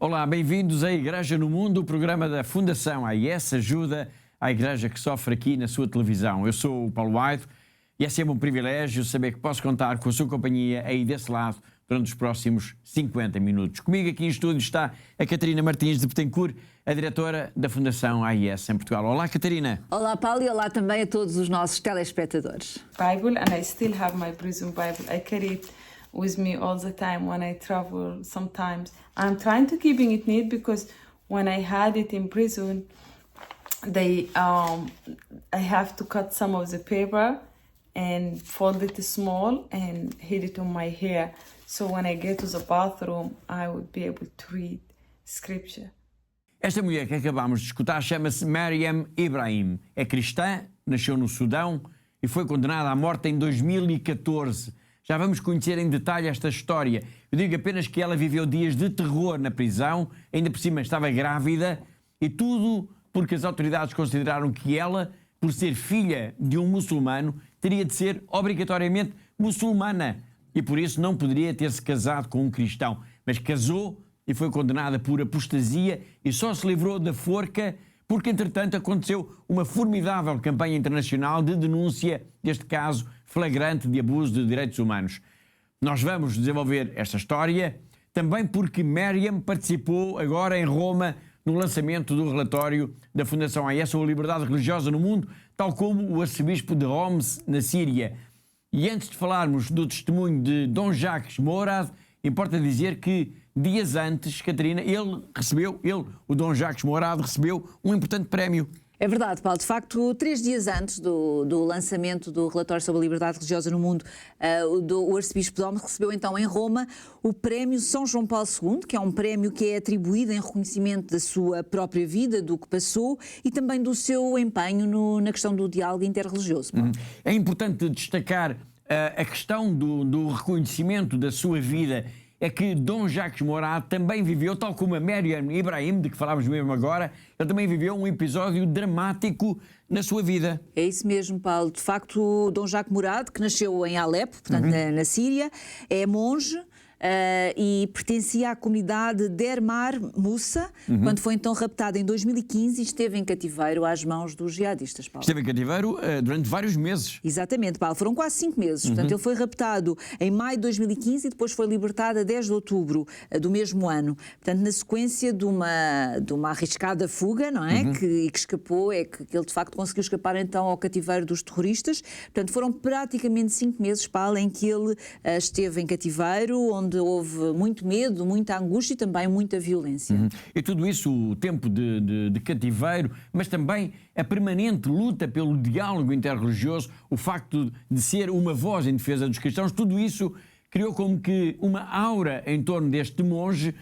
Olá, bem-vindos à Igreja no Mundo, o programa da Fundação AIS ajuda a igreja que sofre aqui na sua televisão. Eu sou o Paulo White e é sempre um privilégio saber que posso contar com a sua companhia aí desse lado durante os próximos 50 minutos. Comigo aqui em estúdio está a Catarina Martins de Betancourt, a diretora da Fundação AIS em Portugal. Olá, Catarina. Olá, Paulo, e olá também a todos os nossos telespectadores. Bible, and I still have my prison Bible. I carry it with me all the time when I travel sometimes. I'm trying to keeping it neat because when I had it in prison, I have to cut some of the paper and fold it small and hid it on my hair. So when I get to the bathroom, I would be able to read scripture. Esta mulher que acabámos de escutar chama-se Maryam Ibrahim. É cristã, nasceu no Sudão e foi condenada à morte em 2014. Já vamos conhecer em detalhe esta história. Eu digo apenas que ela viveu dias de terror na prisão, ainda por cima estava grávida, e tudo porque as autoridades consideraram que ela, por ser filha de um muçulmano, teria de ser obrigatoriamente muçulmana e por isso não poderia ter-se casado com um cristão. Mas casou e foi condenada por apostasia e só se livrou da forca porque, entretanto, aconteceu uma formidável campanha internacional de denúncia deste caso flagrante de abuso de direitos humanos. Nós vamos desenvolver esta história também porque Maryam participou agora em Roma no lançamento do relatório da Fundação AIS sobre a liberdade religiosa no mundo, tal como o arcebispo de Homs, na Síria. E antes de falarmos do testemunho de Dom Jacques Morad, importa dizer que dias antes, Catarina, o Dom Jacques Morad, recebeu um importante prémio. É verdade, Paulo. De facto, 3 dias antes do lançamento do relatório sobre a liberdade religiosa no mundo, o arcebispo de Homs recebeu então em Roma o prémio São João Paulo II, que é um prémio que é atribuído em reconhecimento da sua própria vida, do que passou e também do seu empenho na questão do diálogo interreligioso. É importante destacar a questão do reconhecimento da sua vida. É que Dom Jacques Morad também viveu, tal como a Maryam Ibrahim, de que falámos mesmo agora, ele também viveu um episódio dramático na sua vida. É isso mesmo, Paulo. De facto, Dom Jacques Morad, que nasceu em Alepo, portanto na Síria, é monge e pertencia à comunidade Dermar Moussa, quando foi então raptado em 2015 e esteve em cativeiro às mãos dos jihadistas, Paulo. Esteve em cativeiro durante vários meses. Exatamente, Paulo. Foram quase 5 meses. Portanto, ele foi raptado em maio de 2015 e depois foi libertado a 10 de outubro do mesmo ano. Portanto, na sequência de uma arriscada fuga, não é? Que escapou, que ele de facto conseguiu escapar então ao cativeiro dos terroristas. Portanto, foram praticamente 5 meses, Paulo, em que ele esteve em cativeiro, onde houve muito medo, muita angústia e também muita violência. E tudo isso, o tempo de cativeiro, mas também a permanente luta pelo diálogo interreligioso, o facto de ser uma voz em defesa dos cristãos, tudo isso criou como que uma aura em torno deste monge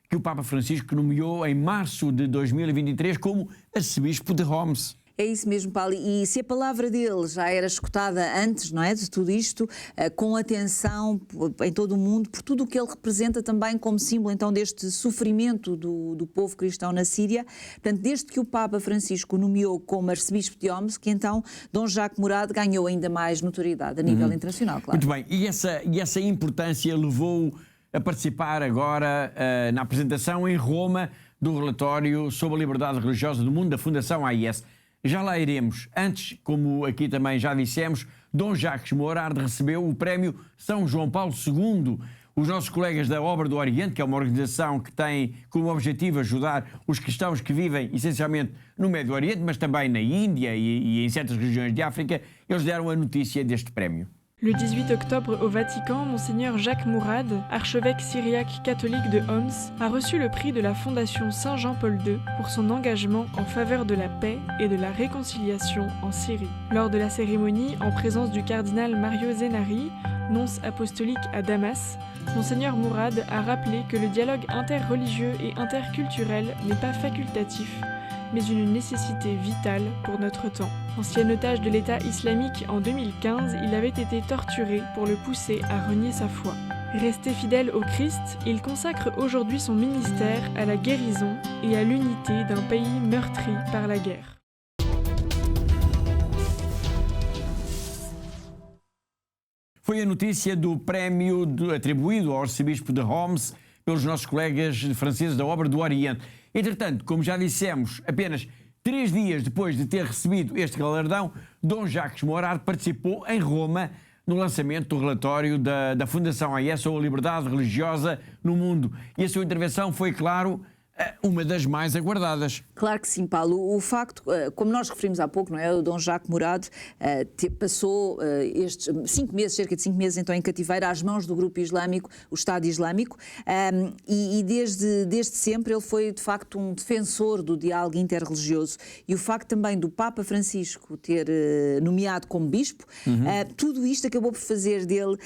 que o Papa Francisco nomeou em março de 2023 como arcebispo de Homs. É isso mesmo, Paulo. E se a palavra dele já era escutada antes, não é, de tudo isto, com atenção em todo o mundo, por tudo o que ele representa também como símbolo então deste sofrimento do povo cristão na Síria, portanto, desde que o Papa Francisco o nomeou como arcebispo de Homs, que então Dom Jacques Morad ganhou ainda mais notoriedade a nível internacional, claro. Muito bem. E essa importância levou-o a participar agora na apresentação em Roma do relatório sobre a liberdade religiosa do mundo da Fundação AIS. Já lá iremos. Antes, como aqui também já dissemos, Dom Jacques Morad recebeu o prémio São João Paulo II. Os nossos colegas da Obra do Oriente, que é uma organização que tem como objetivo ajudar os cristãos que vivem essencialmente no Médio Oriente, mas também na Índia e em certas regiões de África, eles deram a notícia deste prémio. Le 18 octobre au Vatican, Monseigneur Jacques Morad, archevêque syriaque catholique de Homs, a reçu le prix de la Fondation Saint-Jean-Paul II pour son engagement en faveur de la paix et de la réconciliation en Syrie. Lors de la cérémonie, en présence du cardinal Mario Zenari, nonce apostolique à Damas, Monseigneur Morad a rappelé que le dialogue interreligieux et interculturel n'est pas facultatif, mais une nécessité vitale pour notre temps. Ancien otage de l'État islamique en 2015, il avait été torturé pour le pousser à renier sa foi. Resté fidèle au Christ, il consacre aujourd'hui son ministère à la guérison et à l'unité d'un pays meurtri par la guerre. Foi a notícia do prémio atribuído ao arcebispo de Homs pelos nossos colegas franceses da Obra do Oriente. Entretanto, como já dissemos, apenas 3 dias depois de ter recebido este galardão, Dom Jacques Mourad participou em Roma no lançamento do relatório da Fundação AES sobre a liberdade religiosa no mundo. E a sua intervenção foi, claro, uma das mais aguardadas. Claro que sim, Paulo. O facto, como nós referimos há pouco, não é? O Dom Jacques Mourad passou estes 5 meses, cerca de 5 meses, então em cativeiro às mãos do grupo islâmico, o Estado Islâmico, e desde sempre ele foi de facto um defensor do diálogo interreligioso. E o facto também do Papa Francisco ter nomeado como bispo, tudo isto acabou por fazer dele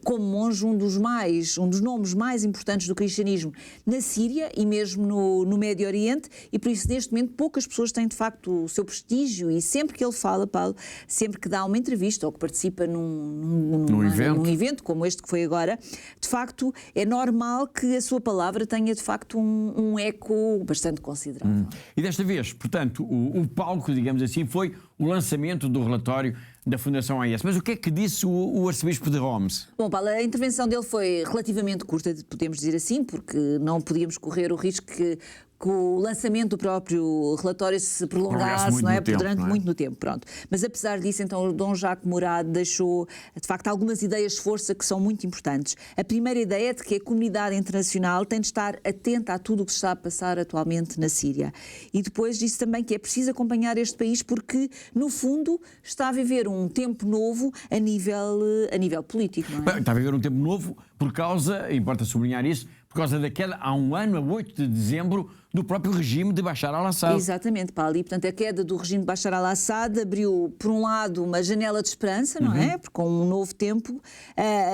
como monge um dos nomes mais importantes do cristianismo na Síria e mesmo no Médio Oriente, e por isso neste momento poucas pessoas têm de facto o seu prestígio, e sempre que ele fala, Paulo, sempre que dá uma entrevista ou que participa num evento como este que foi agora, de facto é normal que a sua palavra tenha de facto um eco bastante considerável. E desta vez, portanto, o palco, digamos assim, foi o lançamento do relatório da Fundação AES. Mas o que é que disse o arcebispo de Homs? Bom, Paulo, a intervenção dele foi relativamente curta, podemos dizer assim, porque não podíamos correr o risco que o lançamento do próprio relatório se prolongasse, não é? Durante muito no tempo, pronto. Mas apesar disso, então, o Dom Jacques Mourad deixou, de facto, algumas ideias de força que são muito importantes. A primeira ideia é de que a comunidade internacional tem de estar atenta a tudo o que se está a passar atualmente na Síria. E depois disse também que é preciso acompanhar este país porque, no fundo, está a viver um tempo novo a nível político, não é? Bem, está a viver um tempo novo por causa, importa sublinhar isso, por causa da queda, há um ano, a 8 de dezembro, do próprio regime de Bashar al-Assad. Exatamente, Paulo. E, portanto, a queda do regime de Bashar al-Assad abriu, por um lado, uma janela de esperança, não é? Com um novo tempo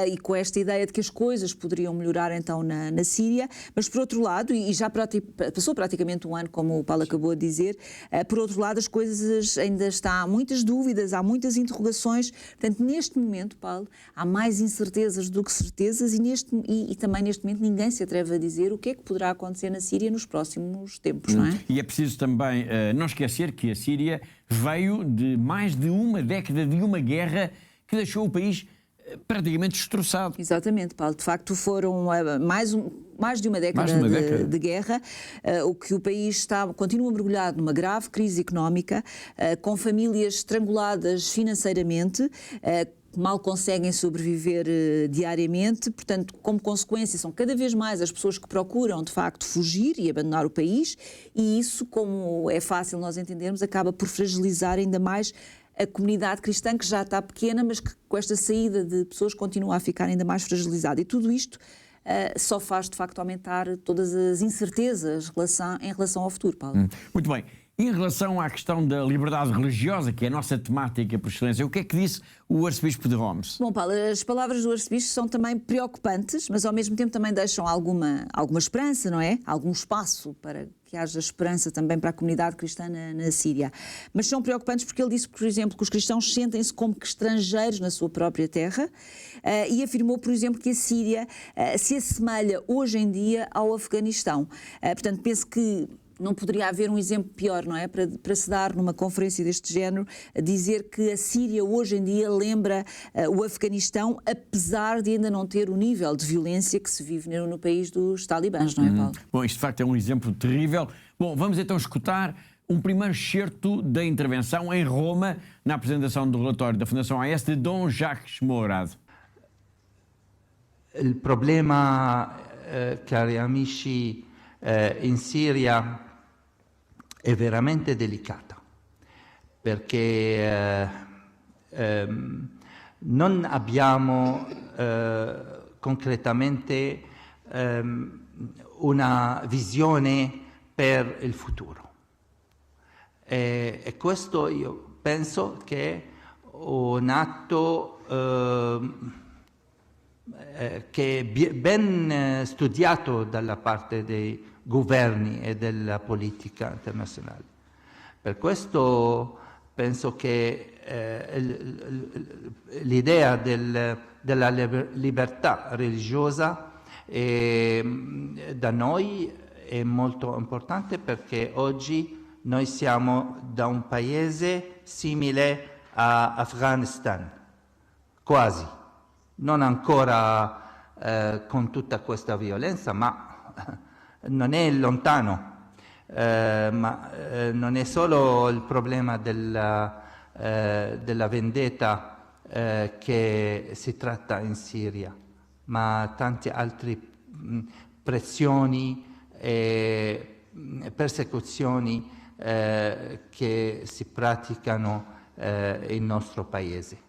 e com esta ideia de que as coisas poderiam melhorar, então, na Síria. Mas, por outro lado, e já passou praticamente um ano, como o Paulo acabou de dizer, por outro lado, as coisas ainda há muitas dúvidas, há muitas interrogações. Portanto, neste momento, Paulo, há mais incertezas do que certezas e também, neste momento, ninguém se atreve a dizer o que é que poderá acontecer na Síria nos próximos tempos, não é? E é preciso também não esquecer que a Síria veio de mais de uma década de uma guerra que deixou o país praticamente destroçado. Exatamente, Paulo. De facto, foram mais de uma década de guerra, o que o país continua mergulhado numa grave crise económica, com famílias estranguladas financeiramente, mal conseguem sobreviver diariamente, portanto, como consequência, são cada vez mais as pessoas que procuram, de facto, fugir e abandonar o país, e isso, como é fácil nós entendermos, acaba por fragilizar ainda mais a comunidade cristã, que já está pequena, mas que com esta saída de pessoas continua a ficar ainda mais fragilizada. E tudo isto só faz, de facto, aumentar todas as incertezas em relação ao futuro, Paulo. Muito bem. Em relação à questão da liberdade religiosa, que é a nossa temática por excelência, o que é que disse o arcebispo de Homs? Bom, Paulo, as palavras do arcebispo são também preocupantes, mas ao mesmo tempo também deixam alguma esperança, não é? Algum espaço para que haja esperança também para a comunidade cristã na Síria. Mas são preocupantes porque ele disse, por exemplo, que os cristãos sentem-se como que estrangeiros na sua própria terra e afirmou, por exemplo, que a Síria se assemelha hoje em dia ao Afeganistão. Portanto, penso que não poderia haver um exemplo pior, não é? Para se dar numa conferência deste género, dizer que a Síria hoje em dia lembra o Afeganistão, apesar de ainda não ter o nível de violência que se vive no país dos talibãs, não é, Paulo? Bom, isto de facto é um exemplo terrível. Bom, vamos então escutar um primeiro excerto da intervenção em Roma, na apresentação do relatório da Fundação AES de Dom Jacques Mourad. Il problema, cari amici, in Siria è veramente delicata perché non abbiamo concretamente una visione per il futuro e questo io penso che è un atto che è ben studiato dalla parte dei governi e della politica internazionale. Per questo penso che l'idea della libertà religiosa da noi è molto importante perché oggi noi siamo da un paese simile a Afghanistan, quasi. Non ancora con tutta questa violenza, ma non è lontano. Non è solo il problema della vendetta che si tratta in Siria, ma tante altre pressioni e persecuzioni che si praticano nel nostro paese.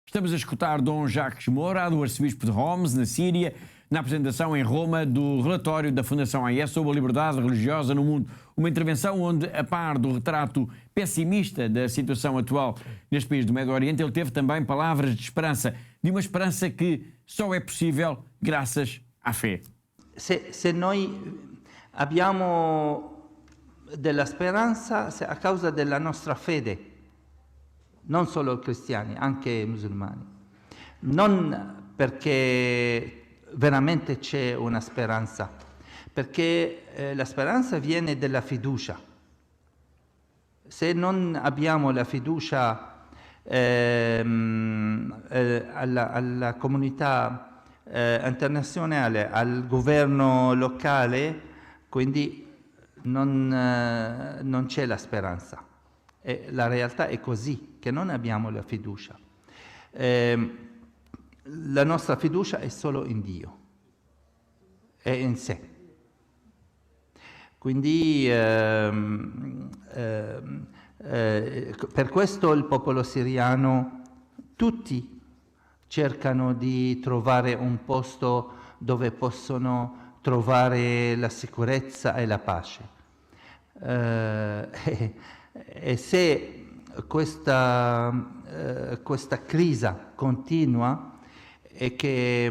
Estamos a escutar Dom Jacques Mourad, o arcebispo de Homs, na Síria, na apresentação em Roma do relatório da Fundação AIS sobre a liberdade religiosa no mundo. Uma intervenção onde, a par do retrato pessimista da situação atual neste país do Médio Oriente, ele teve também palavras de esperança, de uma esperança que só é possível graças à fé. Se noi abbiamo della speranza a causa della nostra fede, non solo cristiani, anche musulmani, non perché veramente c'è una speranza, perché la speranza viene dalla fiducia. Se non abbiamo la fiducia alla comunità internazionale, al governo locale, quindi non c'è la speranza. E la realtà è così, che non abbiamo la fiducia. La nostra fiducia è solo in Dio, è in sé. Quindi per questo il popolo siriano, tutti cercano di trovare un posto dove possono trovare la sicurezza e la pace. E se questa crisi continua e che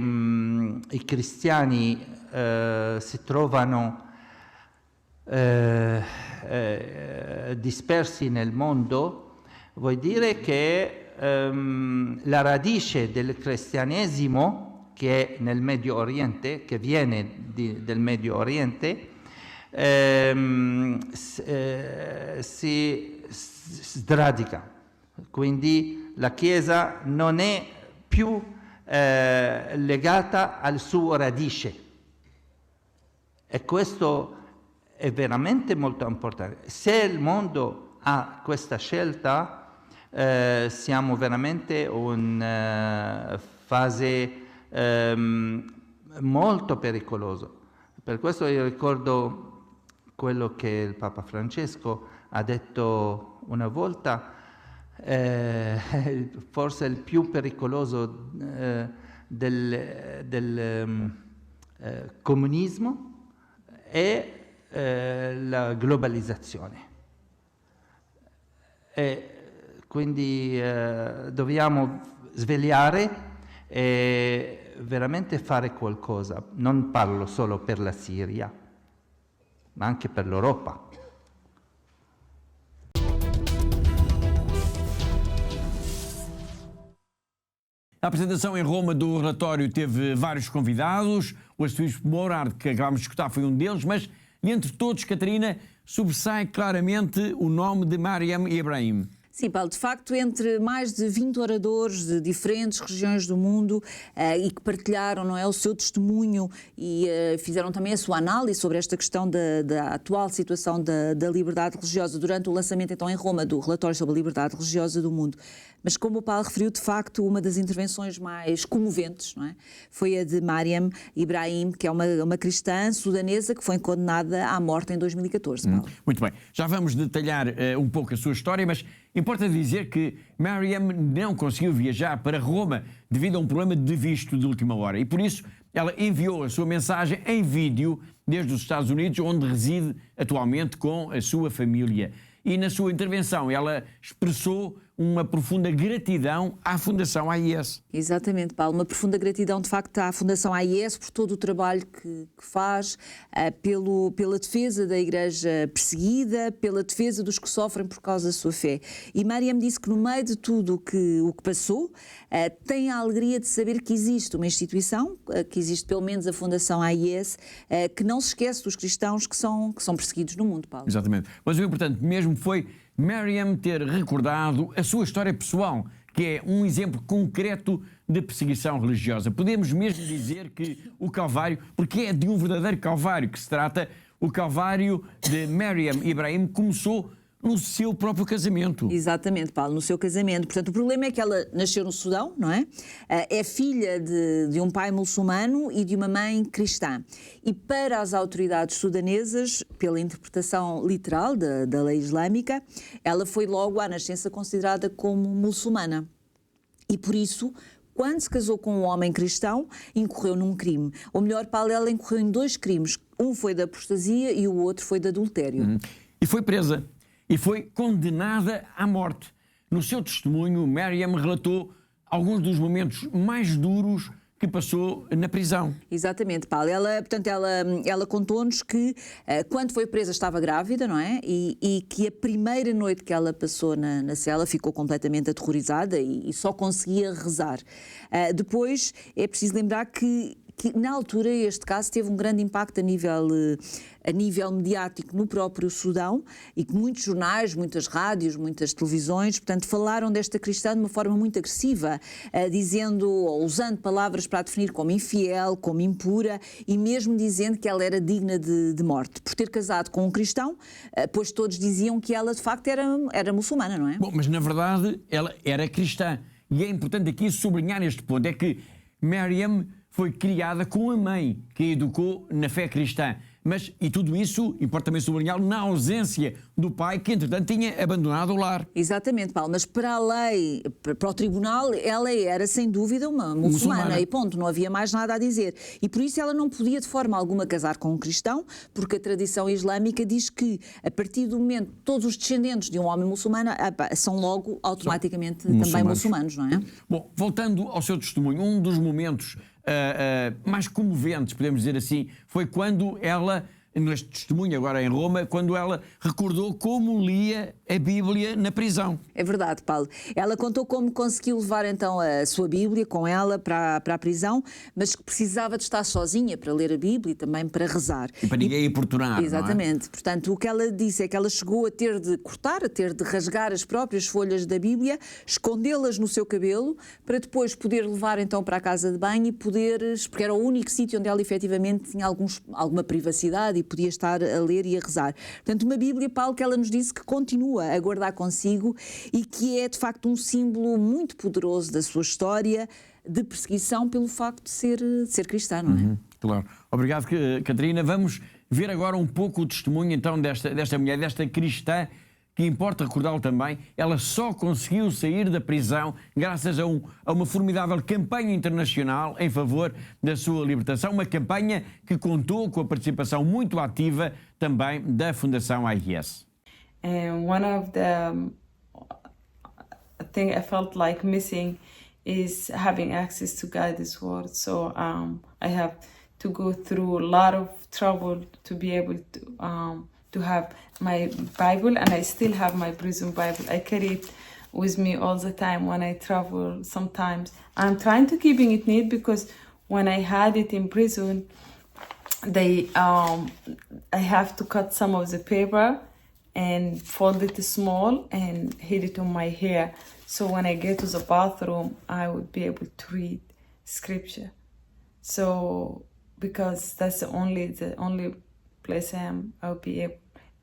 i cristiani si trovano dispersi nel mondo, vuol dire che la radice del cristianesimo, che è nel Medio Oriente, che viene del Medio Oriente, si sradica. Quindi la Chiesa non è più legata al suo radice, e questo è veramente molto importante. Se il mondo ha questa scelta, siamo veramente in una fase molto pericolosa. Per questo io ricordo quello che il Papa Francesco ha detto una volta, forse il più pericoloso del comunismo è la globalizzazione. E quindi dobbiamo svegliare e veramente fare qualcosa. Non parlo solo per la Siria, ma anche per l'Europa. A apresentação em Roma do relatório teve vários convidados. O arcebispo Mourad, que acabámos de escutar, foi um deles, mas entre todos, Catarina, sobressai claramente o nome de Mariam Ibrahim. Sim, Paulo, de facto, entre mais de 20 oradores de diferentes regiões do mundo e que partilharam, não é, o seu testemunho e fizeram também a sua análise sobre esta questão da atual situação da liberdade religiosa durante o lançamento, então, em Roma, do relatório sobre a liberdade religiosa do mundo. Mas, como o Paulo referiu, de facto, uma das intervenções mais comoventes, não é, foi a de Mariam Ibrahim, que é uma cristã sudanesa que foi condenada à morte em 2014, Paulo. Muito bem. Já vamos detalhar um pouco a sua história, mas importa dizer que Mariam não conseguiu viajar para Roma devido a um problema de visto de última hora e, por isso, ela enviou a sua mensagem em vídeo desde os Estados Unidos, onde reside atualmente com a sua família. E na sua intervenção ela expressou uma profunda gratidão à Fundação AIS. Exatamente, Paulo. Uma profunda gratidão, de facto, à Fundação AIS por todo o trabalho que faz, pela defesa da Igreja perseguida, pela defesa dos que sofrem por causa da sua fé. E Mariam disse que no meio de tudo o que passou, tem a alegria de saber que existe uma instituição, que existe pelo menos a Fundação AIS, que não se esquece dos cristãos que são perseguidos no mundo, Paulo. Exatamente. Mas o importante mesmo foi Miriam ter recordado a sua história pessoal, que é um exemplo concreto de perseguição religiosa. Podemos mesmo dizer que o Calvário, porque é de um verdadeiro Calvário que se trata, o Calvário de Miriam Ibrahim começou no seu próprio casamento. Exatamente, Paulo, no seu casamento. Portanto, o problema é que ela nasceu no Sudão, não é? É filha de um pai muçulmano e de uma mãe cristã. E para as autoridades sudanesas, pela interpretação literal da lei islâmica, ela foi logo à nascença considerada como muçulmana. E por isso, quando se casou com um homem cristão, incorreu num crime. Ou melhor, Paulo, ela incorreu em 2 crimes. Um foi da apostasia e o outro foi de adultério. E foi presa. E foi condenada à morte. No seu testemunho, Miriam relatou alguns dos momentos mais duros que passou na prisão. Exatamente, Paulo. Ela contou-nos que quando foi presa estava grávida, não é? E que a primeira noite que ela passou na cela ficou completamente aterrorizada e só conseguia rezar. Depois é preciso lembrar que na altura este caso teve um grande impacto a nível mediático no próprio Sudão e que muitos jornais, muitas rádios, muitas televisões, portanto, falaram desta cristã de uma forma muito agressiva, dizendo ou usando palavras para a definir como infiel, como impura e mesmo dizendo que ela era digna de morte. Por ter casado com um cristão, pois todos diziam que ela de facto era muçulmana, não é? Bom, mas na verdade ela era cristã. E é importante aqui sublinhar este ponto, é que Miriam foi criada com a mãe que a educou na fé cristã. Mas, e tudo isso, importa também sublinhar, na ausência do pai, que entretanto tinha abandonado o lar. Exatamente, Paulo, mas para a lei, para o tribunal, ela era sem dúvida uma muçulmana e ponto, não havia mais nada a dizer. E por isso ela não podia de forma alguma casar com um cristão, porque a tradição islâmica diz que a partir do momento todos os descendentes de um homem muçulmano são logo automaticamente também muçulmanos, não é? Bom, voltando ao seu testemunho, um dos momentos mais comoventes, podemos dizer assim, foi quando ela, neste testemunho agora em Roma, quando ela recordou como lia a Bíblia na prisão. É verdade, Paulo. Ela contou como conseguiu levar então a sua Bíblia com ela para a prisão, mas que precisava de estar sozinha para ler a Bíblia e também para rezar. E para ninguém importunar, exatamente. Não é? Portanto, o que ela disse é que ela chegou a ter de cortar, a ter de rasgar as próprias folhas da Bíblia, escondê-las no seu cabelo, para depois poder levar então para a casa de banho e poder, porque era o único sítio onde ela efetivamente tinha alguma privacidade e podia estar a ler e a rezar. Portanto, uma Bíblia, Paulo, que ela nos disse que continua a guardar consigo e que é de facto um símbolo muito poderoso da sua história de perseguição pelo facto de ser cristã, não é? Claro. Obrigado, Catarina. Vamos ver agora um pouco o testemunho então desta mulher, desta cristã, que importa recordá-lo também. Ela só conseguiu sair da prisão graças a uma formidável campanha internacional em favor da sua libertação, uma campanha que contou com a participação muito ativa também da Fundação AIS. And one of the thing I felt like missing is having access to God's word. So I have to go through a lot of trouble to be able to have my Bible, and I still have my prison Bible. I carry it with me all the time when I travel. Sometimes I'm trying to keeping it neat because when I had it in prison, I have to cut some of the paper and fold it small and hid it on my hair. So when I get to the bathroom, I would be able to read scripture. Because that's the only place I'll be able,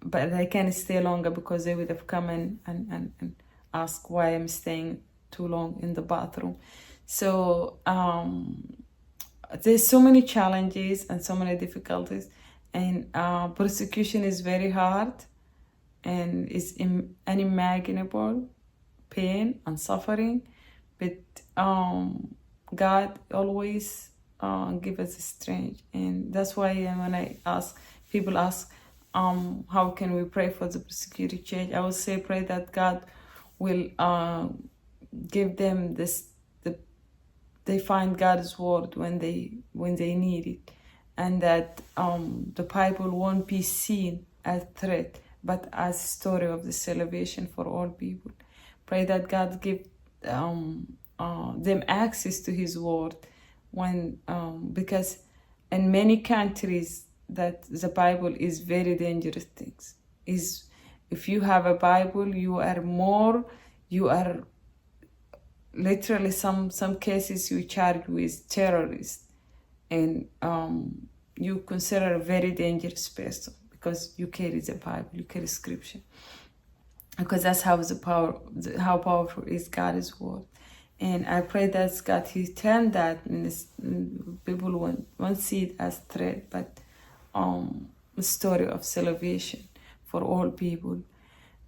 but I can't stay longer because they would have come in and ask why I'm staying too long in the bathroom. So there's so many challenges and so many difficulties, and persecution is very hard. And it's unimaginable pain and suffering, but God always give us strength, and that's why when people ask how can we pray for the persecuted church, I will say pray that God will give them they find God's word when they need it, and that the Bible won't be seen as threat but as a story of the salvation for all people. Pray that God give them access to His word, because in many countries that the Bible is very dangerous things. if you have a Bible, you are literally some cases you charged with terrorists, and you consider a very dangerous person because you carry the Bible, you carry Scripture, because that's how how powerful is God's word. And I pray that God, He turned that, people won't see it as threat, but a story of salvation for all people.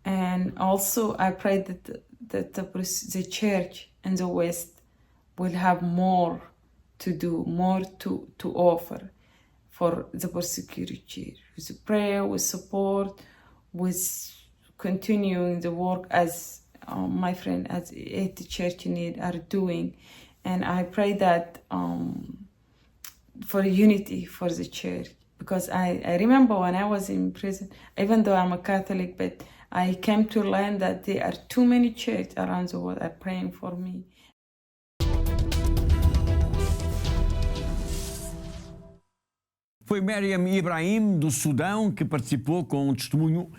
And also I pray that the church in the West will have more to do, more to offer for the persecuted church, with prayer, with support, with continuing the work as my friend at the church need are doing. And I pray that for unity for the church, because I remember when I was in prison, even though I'm a Catholic, but I came to learn that there are too many churches around the world are praying for me. Foi Meriam Ibrahim, do Sudão, que participou com um testemunho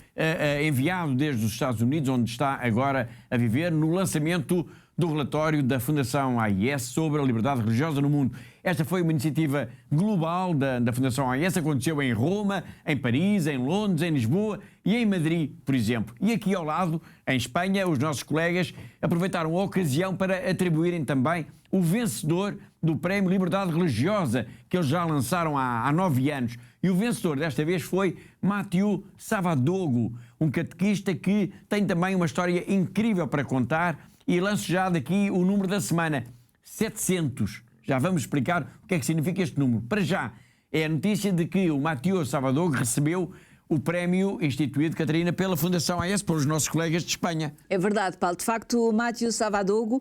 enviado desde os Estados Unidos, onde está agora a viver, no lançamento do relatório da Fundação AIS sobre a liberdade religiosa no mundo. Esta foi uma iniciativa global da Fundação AIS, aconteceu em Roma, em Paris, em Londres, em Lisboa e em Madrid, por exemplo. E aqui ao lado, em Espanha, os nossos colegas aproveitaram a ocasião para atribuírem também o vencedor do Prémio Liberdade Religiosa, que eles já lançaram há 9 anos. E o vencedor desta vez foi Mathieu Savadogo, um catequista que tem também uma história incrível para contar, e lanço já daqui o número da semana, 700. Já vamos explicar o que é que significa este número. Para já, é a notícia de que o Mathieu Savadogo recebeu o prémio instituído, Catarina, pela Fundação AIS, pelos nossos colegas de Espanha. É verdade, Paulo. De facto, o Mathieu Savadogo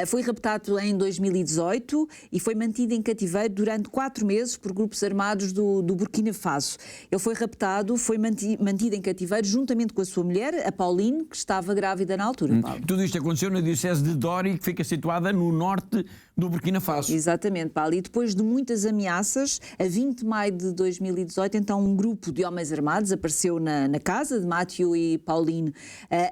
foi raptado em 2018 e foi mantido em cativeiro durante 4 meses por grupos armados do Burkina Faso. Ele foi raptado, foi mantido em cativeiro juntamente com a sua mulher, a Pauline, que estava grávida na altura, Paulo. Tudo isto aconteceu na diocese de Dori, que fica situada no norte do Burkina Faso. Exatamente, Paulo. E depois de muitas ameaças, a 20 de maio de 2018, então um grupo de homens armados apareceu na casa de Mathieu e Pauline.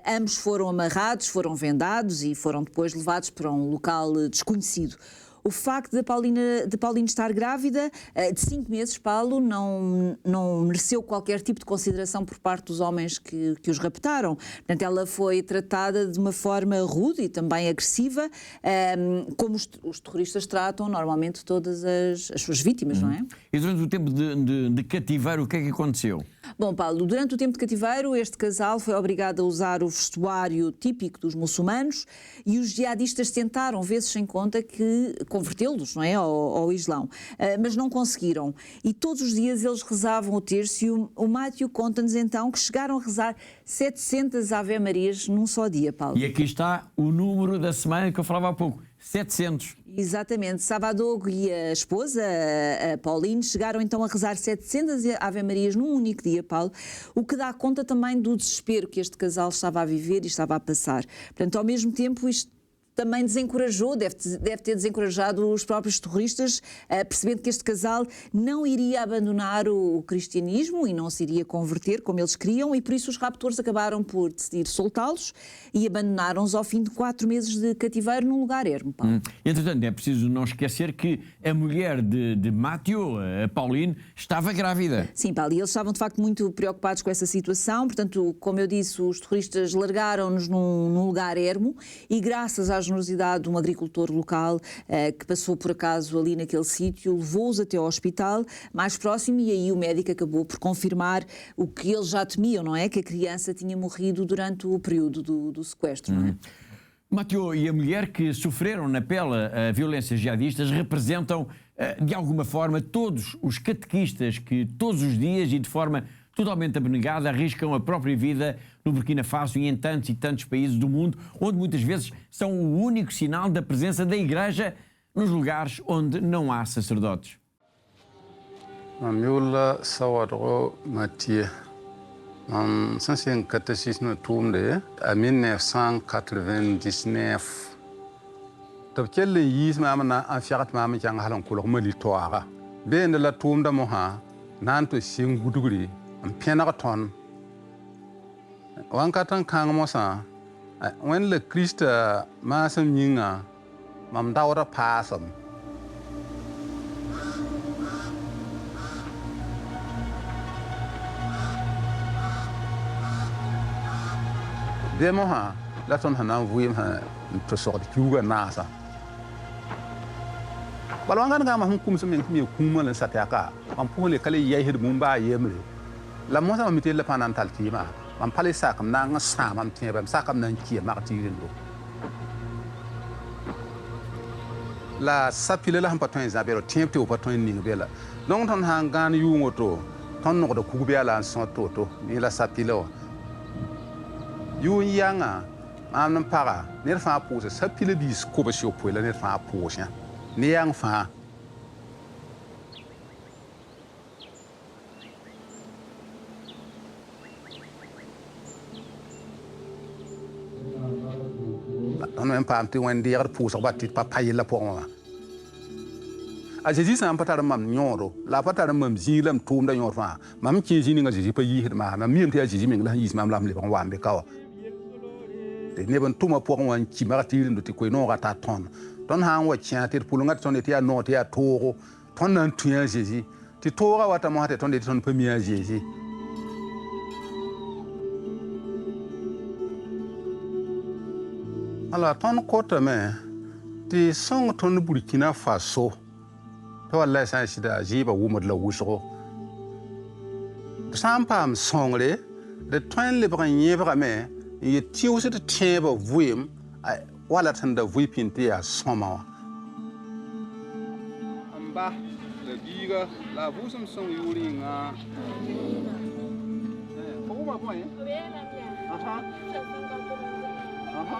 Ambos foram amarrados, foram vendados e foram depois levados para um local desconhecido. O facto de Pauline estar grávida de 5 meses, Paulo, não mereceu qualquer tipo de consideração por parte dos homens que os raptaram. Portanto, ela foi tratada de uma forma rude e também agressiva, como os terroristas tratam normalmente todas as suas vítimas, não é? E durante o tempo de cativeiro, o que é que aconteceu? Bom, Paulo, durante o tempo de cativeiro, este casal foi obrigado a usar o vestuário típico dos muçulmanos e os jihadistas tentaram, vezes sem conta, que convertê-los, não é, ao Islão, mas não conseguiram. E todos os dias eles rezavam o terço e o Mathieu conta-nos então que chegaram a rezar 700 Ave-Marias num só dia, Paulo. E aqui está o número da semana que eu falava há pouco, 700. Exatamente. Savadogo e a esposa, a Pauline, chegaram então a rezar 700 Ave-Marias num único dia, Paulo, o que dá conta também do desespero que este casal estava a viver e estava a passar. Portanto, ao mesmo tempo, isto também desencorajou, deve ter desencorajado os próprios terroristas, percebendo que este casal não iria abandonar o cristianismo e não se iria converter como eles queriam, e por isso os raptores acabaram por decidir soltá-los e abandonaram-os ao fim de 4 meses de cativeiro num lugar ermo, Paulo. Entretanto, é preciso não esquecer que a mulher de Mathieu, a Pauline, estava grávida. Sim, Paulo, e eles estavam de facto muito preocupados com essa situação. Portanto, como eu disse, os terroristas largaram-nos num lugar ermo e graças à generosidade de um agricultor local que passou por acaso ali naquele sítio, levou-os até ao hospital mais próximo e aí o médico acabou por confirmar o que eles já temiam, não é? Que a criança tinha morrido durante o período do sequestro, não é? Mathieu e a mulher que sofreram na pele a violências jihadistas representam, de alguma forma, todos os catequistas que todos os dias e de forma totalmente abnegada arriscam a própria vida no Burkina Faso e em tantos e tantos países do mundo, onde muitas vezes são o único sinal da presença da Igreja nos lugares onde não há sacerdotes. Mamiola Sawadro Mathieu. Ça, c'est un catéchisme tourné en 1999. Donc, quel est le fiat mama qui a un color molitoire? Ben de la tombe de Moha, Nanto Singuduri, un pianaton. wankatan kang mosa when le Krista masam yinga mam dawra pasam demo ha la ton hanan vuim ha to sort kuga nasa balwangan ga ma hum kum sem mi kuma lan sataka am pole kale yahir mumba yemre la mo sama mitel la panan taltima am pale sakam na nga samam tiebam sakam nan ki martirin do la sapile la ham paton zabero tiemte o paton ni bela donc ton hangan yu ngoto ton no do kuga la son toto ni la sapile o yu yanga am nan para ner fa pose sapile bis ko ba sio poela ner fa pose ni yang fa on même pas te wen dire pour ça batit pas payer la pour moi a jésus ça patar mam nyoro la patar mam zilam tum da nyor fa mam ki jini nga jésus pa yi ma na miem te jésus ming la yis mam lam le bon wa be kawa te ne bon tuma pour wan ki martir ndo te ko no rata ton ton han wa tia te pulunga ton te ya no te ya toro ton nan tuya jésus ti tora wata mo hate ton de ton premier jésus alors ton côté mais ti song ton Burkina Faso to Allah sa sida jiba wumad la wusro sampam songre de twin le branye vraiment ye tiou se teba vuim wala tanda vuipinte ya soma amba le biga la vusum song yuri nga ko ma point aha aha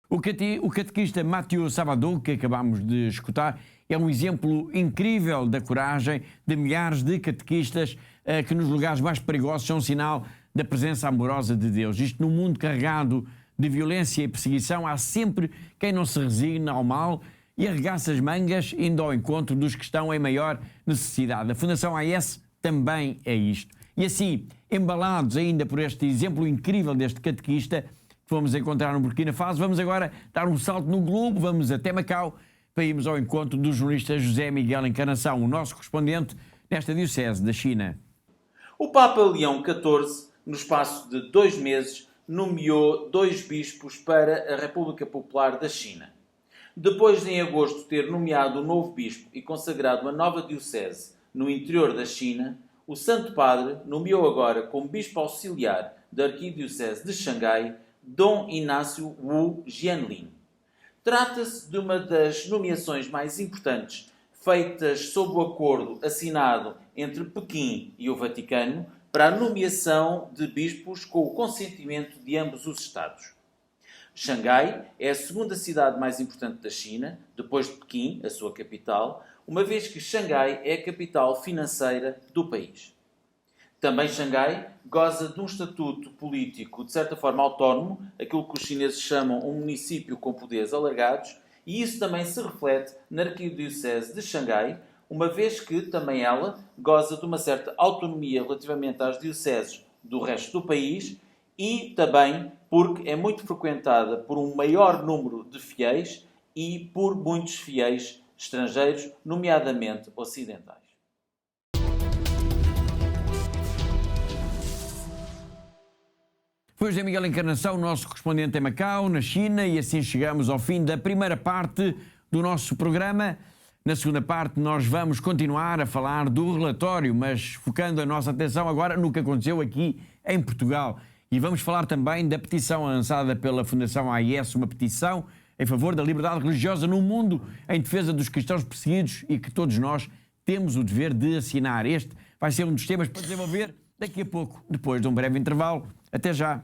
O catequista Mathieu Savadou, que acabamos de escutar, é um exemplo incrível da coragem de milhares de catequistas que nos lugares mais perigosos são um sinal da presença amorosa de Deus. Isto num mundo carregado de violência e perseguição, há sempre quem não se resigna ao mal e arregaça as mangas indo ao encontro dos que estão em maior necessidade. A Fundação AES também é isto. E assim, embalados ainda por este exemplo incrível deste catequista, que vamos encontrar no Burkina Faso, vamos agora dar um salto no globo, vamos até Macau, para irmos ao encontro do jornalista José Miguel Encarnação, o nosso correspondente nesta diocese da China. O Papa Leão XIV, no espaço de 2 meses, nomeou 2 bispos para a República Popular da China. Depois de, em agosto, ter nomeado um novo bispo e consagrado uma nova diocese no interior da China, o Santo Padre nomeou agora como bispo auxiliar da Arquidiocese de Xangai Dom Inácio Wu Jianlin. Trata-se de uma das nomeações mais importantes feitas sob o acordo assinado entre Pequim e o Vaticano para a nomeação de bispos com o consentimento de ambos os Estados. Xangai é a segunda cidade mais importante da China, depois de Pequim, a sua capital, uma vez que Xangai é a capital financeira do país. Também Xangai goza de um estatuto político de certa forma autónomo, aquilo que os chineses chamam um município com poderes alargados, e isso também se reflete na Arquidiocese de Xangai, uma vez que também ela goza de uma certa autonomia relativamente às dioceses do resto do país e também porque é muito frequentada por um maior número de fiéis e por muitos fiéis estrangeiros, nomeadamente ocidentais. Foi José Miguel Encarnação, nosso correspondente em Macau, na China, e assim chegamos ao fim da primeira parte do nosso programa. Na segunda parte nós vamos continuar a falar do relatório, mas focando a nossa atenção agora no que aconteceu aqui em Portugal. E vamos falar também da petição lançada pela Fundação AES, uma petição em favor da liberdade religiosa no mundo, em defesa dos cristãos perseguidos e que todos nós temos o dever de assinar. Este vai ser um dos temas para desenvolver daqui a pouco, depois de um breve intervalo. Até já!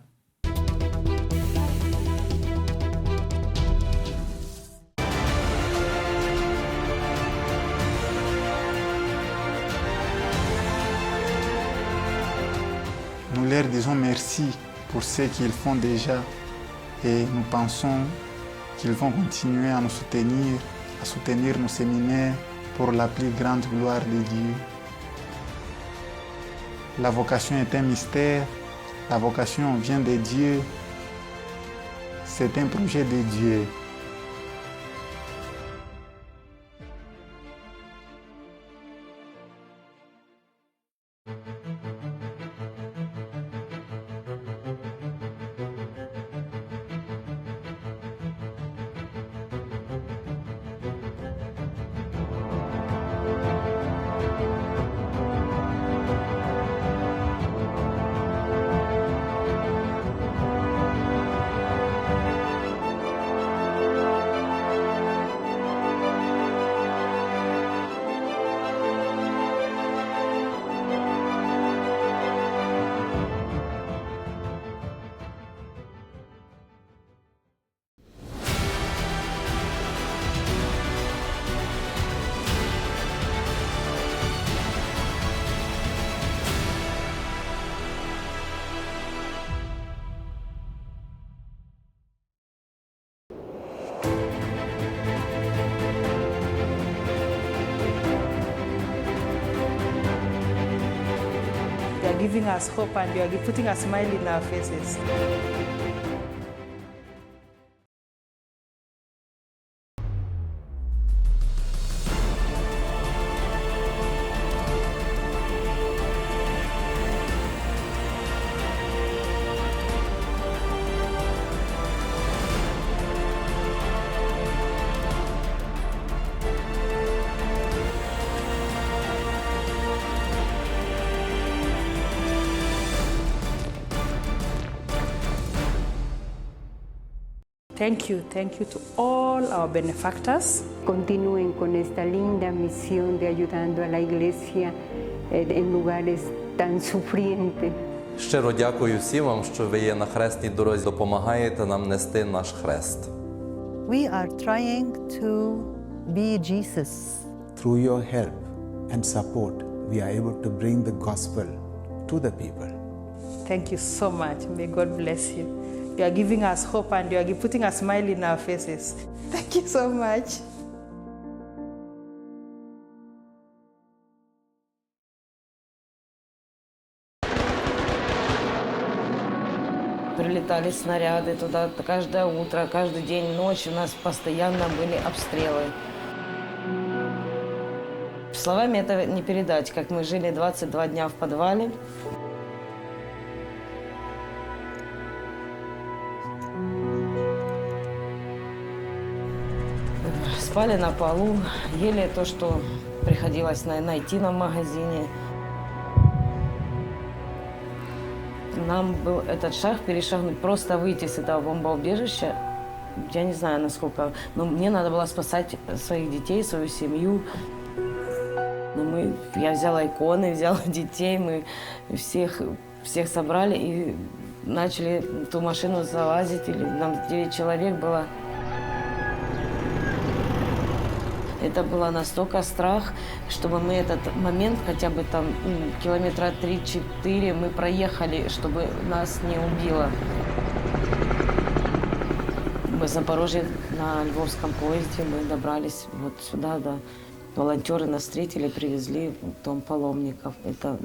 Nous leur disons merci pour ce qu'ils font déjà et nous pensons qu'ils vont continuer à nous soutenir, à soutenir nos séminaires pour la plus grande gloire de Dieu. La vocation est un mystère, la vocation vient de Dieu, c'est un projet de Dieu. They are giving us hope and they are putting a smile in our faces. Thank you to all our benefactors. Continúen con esta linda misión de ayudando a la iglesia en lugares tan sufrientes. Щиро дякую всім вам, що ви є на хресній дорозі, допомагаєте нам нести наш хрест. We are trying to be Jesus. Through your help and support, we are able to bring the gospel to the people. Thank you so much. May God bless you. You are giving us hope and you are putting a smile in our faces. Thank you so much. Прилетали снаряды туда каждое утро, каждый день, ночь. У нас постоянно были обстрелы. Словами это не передать, как мы жили 22 дня в подвале. Спали на полу, ели то, что приходилось найти нам в магазине. Нам был этот шаг перешагнуть, просто выйти с этого бомбоубежища. Я не знаю, насколько, но мне надо было спасать своих детей, свою семью. Я взяла иконы, взяла детей, мы всех собрали и начали в ту машину залазить. Нам 9 человек было. Это было настолько страх, чтобы мы этот момент, хотя бы там километра 3-4 мы проехали, чтобы нас не убило. Мы в Запорожье на Львовском поезде, мы добрались вот сюда, да. Волонтеры нас встретили, привезли в дом паломников. Это,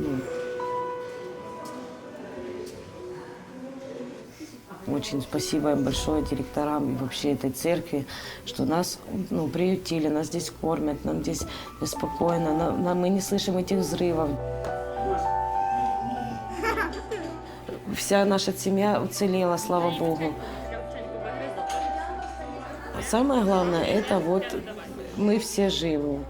очень спасибо им большое директорам и вообще этой церкви, что нас приютили, нас здесь кормят, нам здесь спокойно, мы не слышим этих взрывов. Вся наша семья уцелела, слава Богу. Самое главное, это вот мы все живы.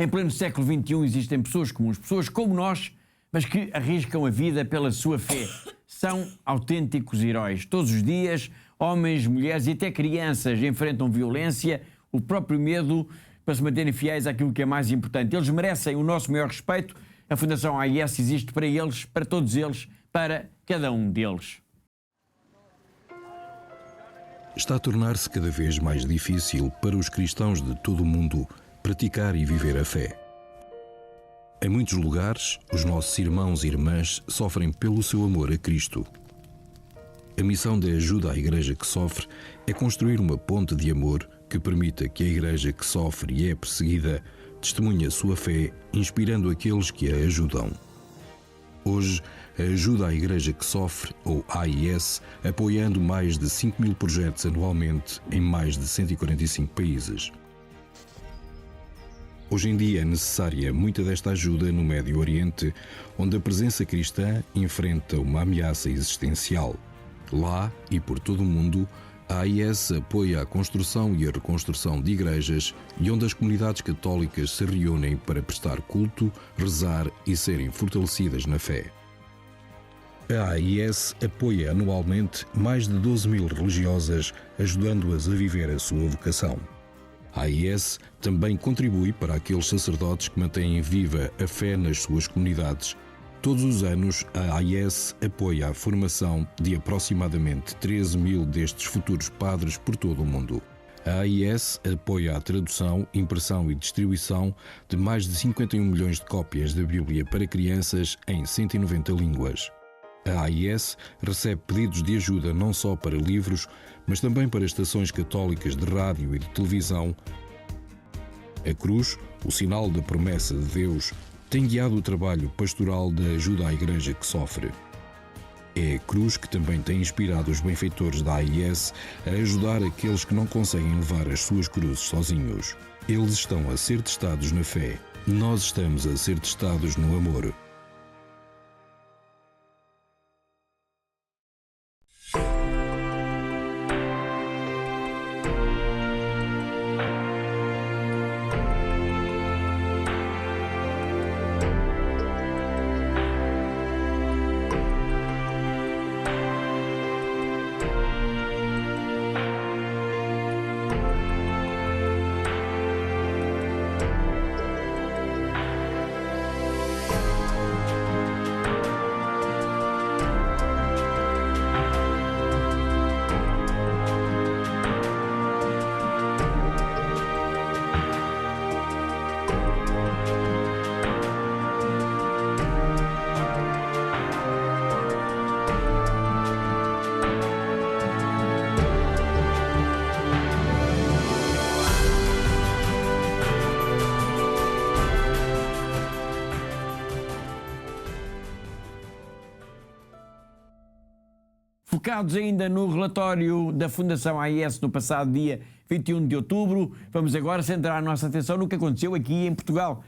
Em pleno século XXI existem pessoas comuns, pessoas como nós, mas que arriscam a vida pela sua fé. São autênticos heróis. Todos os dias, homens, mulheres e até crianças enfrentam violência, o próprio medo, para se manterem fiéis àquilo que é mais importante. Eles merecem o nosso maior respeito. A Fundação AIS existe para eles, para todos eles, para cada um deles. Está a tornar-se cada vez mais difícil para os cristãos de todo o mundo praticar e viver a fé. Em muitos lugares, os nossos irmãos e irmãs sofrem pelo seu amor a Cristo. A missão de ajuda à Igreja que sofre é construir uma ponte de amor que permita que a Igreja que sofre e é perseguida testemunhe a sua fé, inspirando aqueles que a ajudam. Hoje, a ajuda à Igreja que sofre, ou AIS, apoiando mais de 5.000 projetos anualmente em mais de 145 países. Hoje em dia é necessária muita desta ajuda no Médio Oriente, onde a presença cristã enfrenta uma ameaça existencial. Lá e por todo o mundo, a AIS apoia a construção e a reconstrução de igrejas e onde as comunidades católicas se reúnem para prestar culto, rezar e serem fortalecidas na fé. A AIS apoia anualmente mais de 12.000 religiosas, ajudando-as a viver a sua vocação. A AIS também contribui para aqueles sacerdotes que mantêm viva a fé nas suas comunidades. Todos os anos, a AIS apoia a formação de aproximadamente 13.000 destes futuros padres por todo o mundo. A AIS apoia a tradução, impressão e distribuição de mais de 51 milhões de cópias da Bíblia para crianças em 190 línguas. A AIS recebe pedidos de ajuda não só para livros, mas também para estações católicas de rádio e de televisão. A cruz, o sinal da promessa de Deus, tem guiado o trabalho pastoral da ajuda à Igreja que sofre. É a cruz que também tem inspirado os benfeitores da AIS a ajudar aqueles que não conseguem levar as suas cruzes sozinhos. Eles estão a ser testados na fé. Nós estamos a ser testados no amor. Focados ainda no relatório da Fundação AIS no passado dia 21 de outubro, vamos agora centrar a nossa atenção no que aconteceu aqui em Portugal.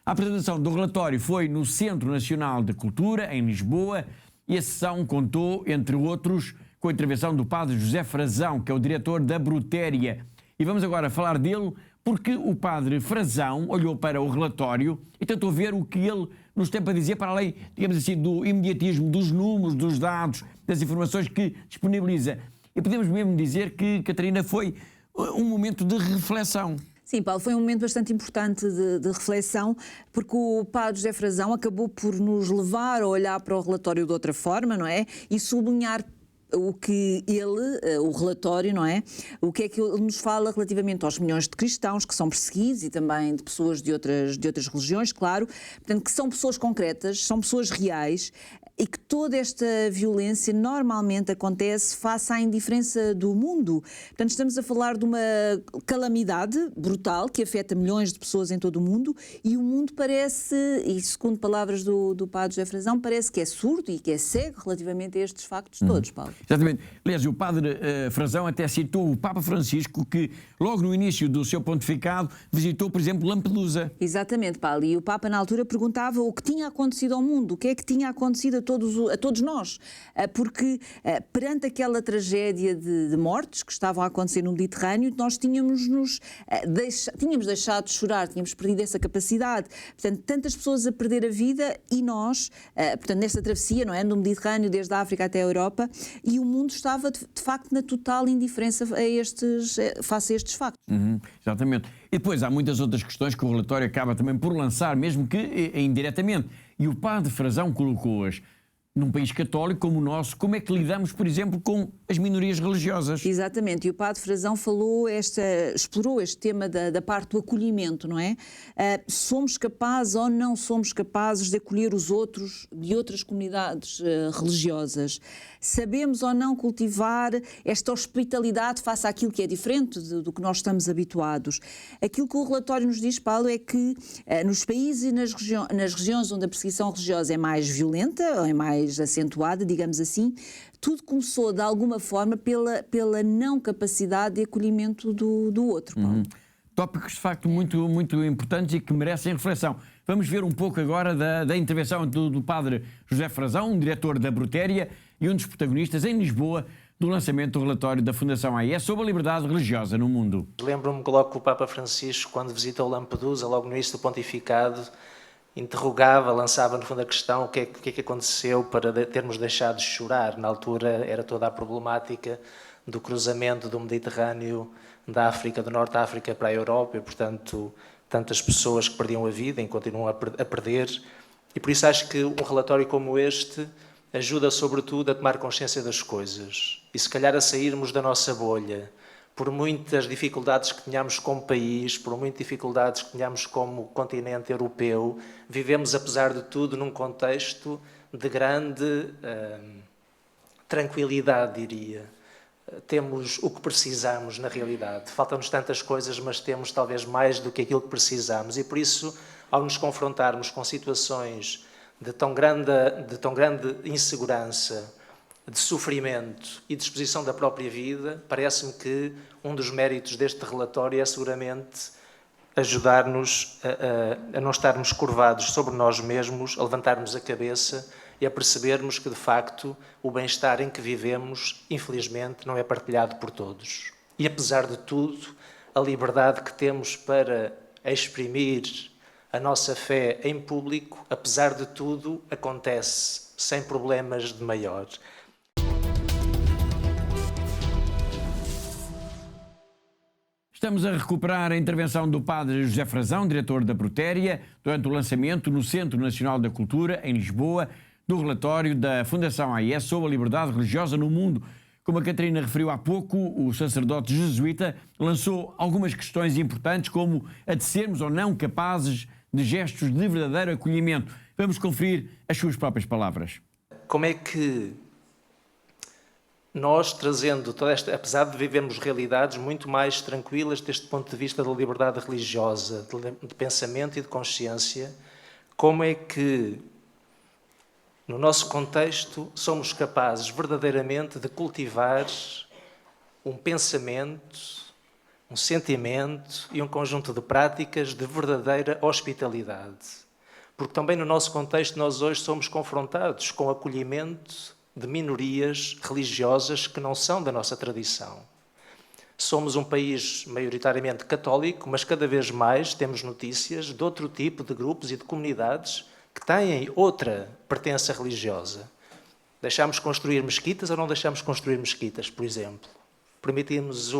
A apresentação do relatório foi no Centro Nacional de Cultura, em Lisboa, e a sessão contou, entre outros, com a intervenção do padre José Frazão, que é o diretor da Brutéria. E vamos agora falar dele, porque o padre Frazão olhou para o relatório e tentou ver o que ele nos tem para dizer, para além, digamos assim, do imediatismo, dos números, dos dados, das informações que disponibiliza. E podemos mesmo dizer que, Catarina, foi um momento de reflexão. Sim, Paulo, foi um momento bastante importante de reflexão, porque o padre José Frazão acabou por nos levar a olhar para o relatório de outra forma, não é? E sublinhar o que ele, o relatório, não é? O que é que ele nos fala relativamente aos milhões de cristãos que são perseguidos e também de pessoas de outras religiões, claro. Portanto, que são pessoas concretas, são pessoas reais e que toda esta violência normalmente acontece face à indiferença do mundo. Portanto, estamos a falar de uma calamidade brutal que afeta milhões de pessoas em todo o mundo e o mundo parece, e segundo palavras do padre José Frazão, parece que é surdo e que é cego relativamente a estes factos todos, Paulo. Exatamente. Aliás, o padre Frazão até citou o Papa Francisco, que logo no início do seu pontificado visitou, por exemplo, Lampedusa. Exatamente, Paulo. E o Papa na altura perguntava o que tinha acontecido ao mundo, o que é que tinha acontecido a todos nós, porque perante aquela tragédia de mortes que estavam a acontecer no Mediterrâneo, nós tínhamos deixado de chorar, tínhamos perdido essa capacidade. Portanto, tantas pessoas a perder a vida e nós, portanto, nesta travessia, não é, no Mediterrâneo, desde a África até a Europa, e o mundo estava de facto na total indiferença face a estes factos. Exatamente. E depois há muitas outras questões que o relatório acaba também por lançar, mesmo que indiretamente. E o padre Frazão colocou-as. Num país católico como o nosso, como é que lidamos, por exemplo, com as minorias religiosas? Exatamente, e o padre Frazão explorou este tema da parte do acolhimento, não é? Somos capazes ou não somos capazes de acolher os outros de outras comunidades religiosas? Sabemos ou não cultivar esta hospitalidade face àquilo que é diferente do que nós estamos habituados? Aquilo que o relatório nos diz, Paulo, é que nos países e nas regiões onde a perseguição religiosa é mais violenta, ou é mais acentuada, digamos assim, tudo começou de alguma forma pela não capacidade de acolhimento do outro. Tópicos de facto muito, muito importantes e que merecem reflexão. Vamos ver um pouco agora da intervenção do padre José Frazão, um diretor da Brutéria e um dos protagonistas em Lisboa do lançamento do relatório da Fundação AIS sobre a liberdade religiosa no mundo. Lembro-me logo que o Papa Francisco, quando visitou Lampedusa, logo no início do pontificado, interrogava, lançava no fundo a questão o que é que aconteceu para termos deixado de chorar. Na altura era toda a problemática do cruzamento do Mediterrâneo da África, do Norte da África para a Europa e, portanto, tantas pessoas que perdiam a vida e continuam a perder. E por isso acho que um relatório como este ajuda sobretudo a tomar consciência das coisas e se calhar a sairmos da nossa bolha. Por muitas dificuldades que tenhamos como país, por muitas dificuldades que tenhamos como continente europeu, vivemos, apesar de tudo, num contexto de grande tranquilidade, diria. Temos o que precisamos, na realidade. Faltam-nos tantas coisas, mas temos talvez mais do que aquilo que precisamos. E por isso, ao nos confrontarmos com situações de tão grande insegurança, de sofrimento e de exposição da própria vida, parece-me que um dos méritos deste relatório é seguramente ajudar-nos a não estarmos curvados sobre nós mesmos, a levantarmos a cabeça e a percebermos que, de facto, o bem-estar em que vivemos, infelizmente, não é partilhado por todos. E, apesar de tudo, a liberdade que temos para exprimir a nossa fé em público, apesar de tudo, acontece sem problemas de maior. Estamos a recuperar a intervenção do padre José Frazão, diretor da Brutéria, durante o lançamento no Centro Nacional da Cultura, em Lisboa, do relatório da Fundação AIS sobre a liberdade religiosa no mundo. Como a Catarina referiu há pouco, o sacerdote jesuíta lançou algumas questões importantes, como a de sermos ou não capazes de gestos de verdadeiro acolhimento. Vamos conferir as suas próprias palavras. Como é que nós, trazendo toda esta, apesar de vivermos realidades muito mais tranquilas deste ponto de vista da liberdade religiosa, de pensamento e de consciência, como é que, no nosso contexto, somos capazes verdadeiramente de cultivar um pensamento, um sentimento e um conjunto de práticas de verdadeira hospitalidade? Porque também no nosso contexto nós hoje somos confrontados com o acolhimento de minorias religiosas que não são da nossa tradição. Somos um país maioritariamente católico, mas cada vez mais temos notícias de outro tipo de grupos e de comunidades que têm outra pertença religiosa. Deixamos construir mesquitas ou não deixamos construir mesquitas, por exemplo? Permitimos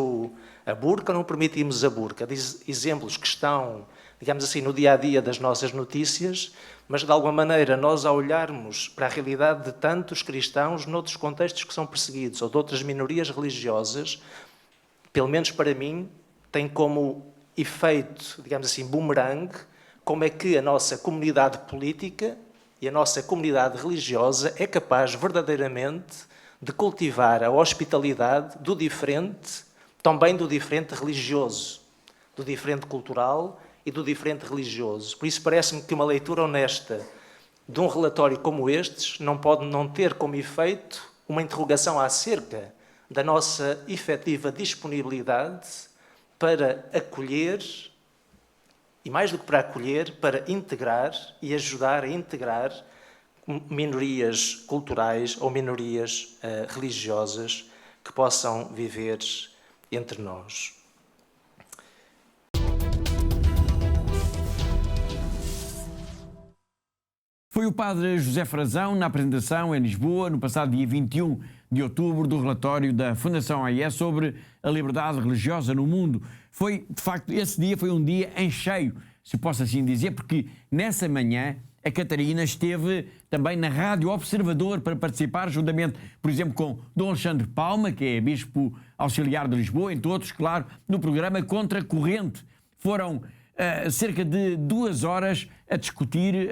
a burca ou não permitimos a burca? Exemplos que estão, digamos assim, no dia-a-dia das nossas notícias, mas de alguma maneira nós, ao olharmos para a realidade de tantos cristãos noutros contextos que são perseguidos ou de outras minorias religiosas, pelo menos para mim, tem como efeito, digamos assim, boomerang, como é que a nossa comunidade política e a nossa comunidade religiosa é capaz verdadeiramente de cultivar a hospitalidade do diferente, também do diferente religioso, do diferente cultural e do diferente religioso. Por isso parece-me que uma leitura honesta de um relatório como este não pode não ter como efeito uma interrogação acerca da nossa efetiva disponibilidade para acolher, e mais do que para acolher, para integrar e ajudar a integrar minorias culturais ou minorias religiosas que possam viver entre nós. Foi o padre José Frazão na apresentação em Lisboa, no passado dia 21 de outubro, do relatório da Fundação AIS sobre a liberdade religiosa no mundo. Foi, de facto, esse dia foi um dia em cheio, se posso assim dizer, porque nessa manhã a Catarina esteve também na Rádio Observador para participar, juntamente, por exemplo, com Dom Alexandre Palma, que é Bispo Auxiliar de Lisboa, entre outros, claro, no programa Contra Corrente. Foram cerca de 2 horas a discutir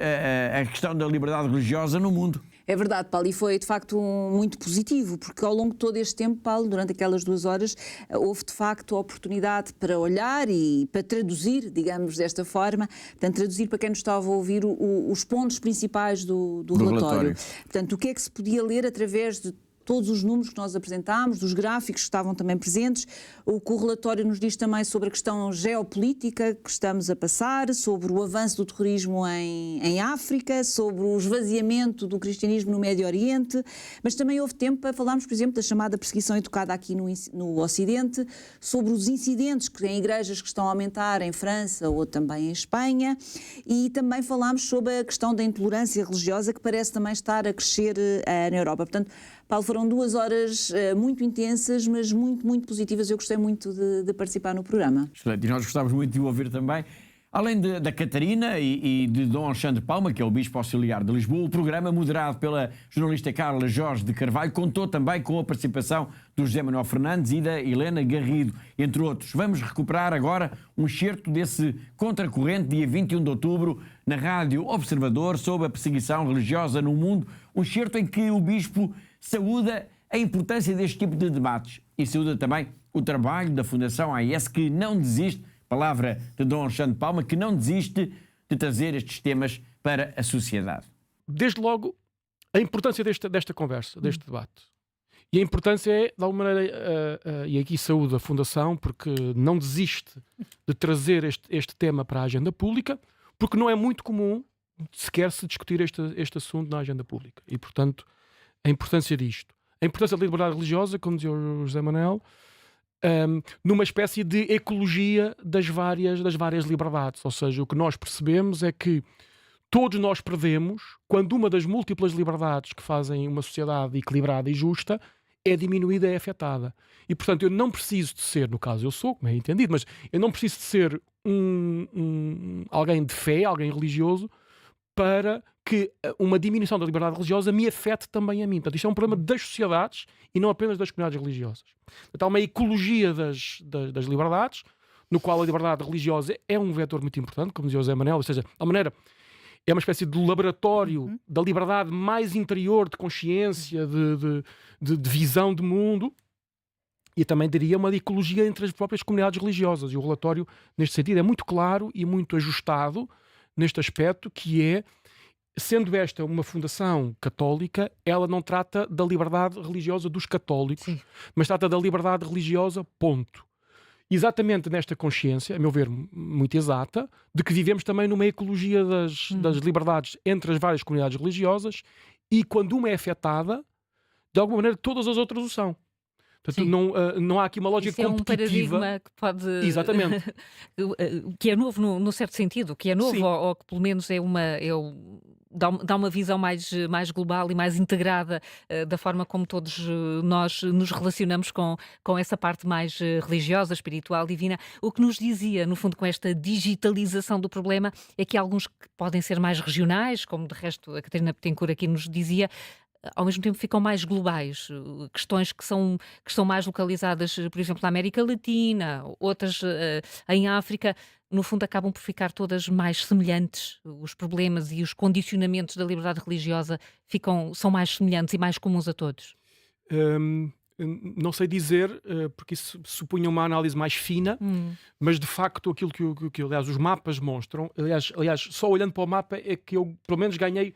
a questão da liberdade religiosa no mundo. É verdade, Paulo, e foi de facto muito positivo, porque ao longo de todo este tempo, Paulo, durante aquelas 2 horas, houve de facto a oportunidade para olhar e para traduzir, digamos desta forma, portanto, traduzir para quem nos estava a ouvir os pontos principais do relatório. Portanto, o que é que se podia ler através de todos os números que nós apresentámos, dos gráficos que estavam também presentes, o que o relatório nos diz também sobre a questão geopolítica que estamos a passar, sobre o avanço do terrorismo em África, sobre o esvaziamento do cristianismo no Médio Oriente, mas também houve tempo para falarmos, por exemplo, da chamada perseguição educada aqui no Ocidente, sobre os incidentes que em igrejas que estão a aumentar em França ou também em Espanha, e também falámos sobre a questão da intolerância religiosa que parece também estar a crescer na Europa. Portanto, Paulo, foram 2 horas muito intensas, mas muito, muito positivas. Eu gostei muito de participar no programa. Excelente, e nós gostávamos muito de o ouvir também. Além da Catarina e de Dom Alexandre Palma, que é o Bispo Auxiliar de Lisboa, o programa, moderado pela jornalista Carla Jorge de Carvalho, contou também com a participação do José Manuel Fernandes e da Helena Garrido, entre outros. Vamos recuperar agora um excerto desse Contracorrente, dia 21 de outubro, na Rádio Observador, sobre a perseguição religiosa no mundo, um excerto em que o Bispo saúda a importância deste tipo de debates e saúda também o trabalho da Fundação AIS, que não desiste, palavra de Dom Alexandre Palma, que não desiste de trazer estes temas para a sociedade. Desde logo, a importância desta conversa, deste debate. E a importância é, de alguma maneira, e aqui saúde a Fundação, porque não desiste de trazer este tema para a agenda pública, porque não é muito comum sequer se discutir este assunto na agenda pública. E, portanto, a importância disto. A importância da liberdade religiosa, como dizia o José Manuel, numa espécie de ecologia das várias liberdades. Ou seja, o que nós percebemos é que todos nós perdemos quando uma das múltiplas liberdades que fazem uma sociedade equilibrada e justa é diminuída, é afetada. E, portanto, eu não preciso de ser, no caso eu sou, como é entendido, mas eu não preciso de ser alguém de fé, alguém religioso, para que uma diminuição da liberdade religiosa me afete também a mim. Portanto, isto é um problema das sociedades e não apenas das comunidades religiosas. Portanto, há uma ecologia das liberdades, no qual a liberdade religiosa é um vetor muito importante, como dizia o José Manuel, ou seja, a maneira é uma espécie de laboratório da liberdade mais interior, de consciência, de visão de mundo, e também diria uma ecologia entre as próprias comunidades religiosas. E o relatório, neste sentido, é muito claro e muito ajustado neste aspecto, que é, sendo esta uma fundação católica, ela não trata da liberdade religiosa dos católicos, sim, mas trata da liberdade religiosa, ponto. Exatamente nesta consciência, a meu ver, muito exata, de que vivemos também numa ecologia das liberdades entre as várias comunidades religiosas, e quando uma é afetada, de alguma maneira todas as outras o são. Portanto, não há aqui uma lógica competitiva. É um paradigma que pode... Exatamente. que é novo no certo sentido, que é novo, ou que pelo menos dá uma visão mais global e mais integrada da forma como todos nós nos relacionamos com essa parte mais religiosa, espiritual, divina. O que nos dizia, no fundo, com esta digitalização do problema, é que há alguns que podem ser mais regionais, como de resto a Catarina Betancourt aqui nos dizia, ao mesmo tempo ficam mais globais, questões que são mais localizadas, por exemplo, na América Latina, outras em África, no fundo acabam por ficar todas mais semelhantes. Os problemas e os condicionamentos da liberdade religiosa são mais semelhantes e mais comuns a todos. Não sei dizer, porque isso supunha uma análise mais fina, mas de facto aquilo que aliás, os mapas mostram, aliás, só olhando para o mapa é que eu, pelo menos, ganhei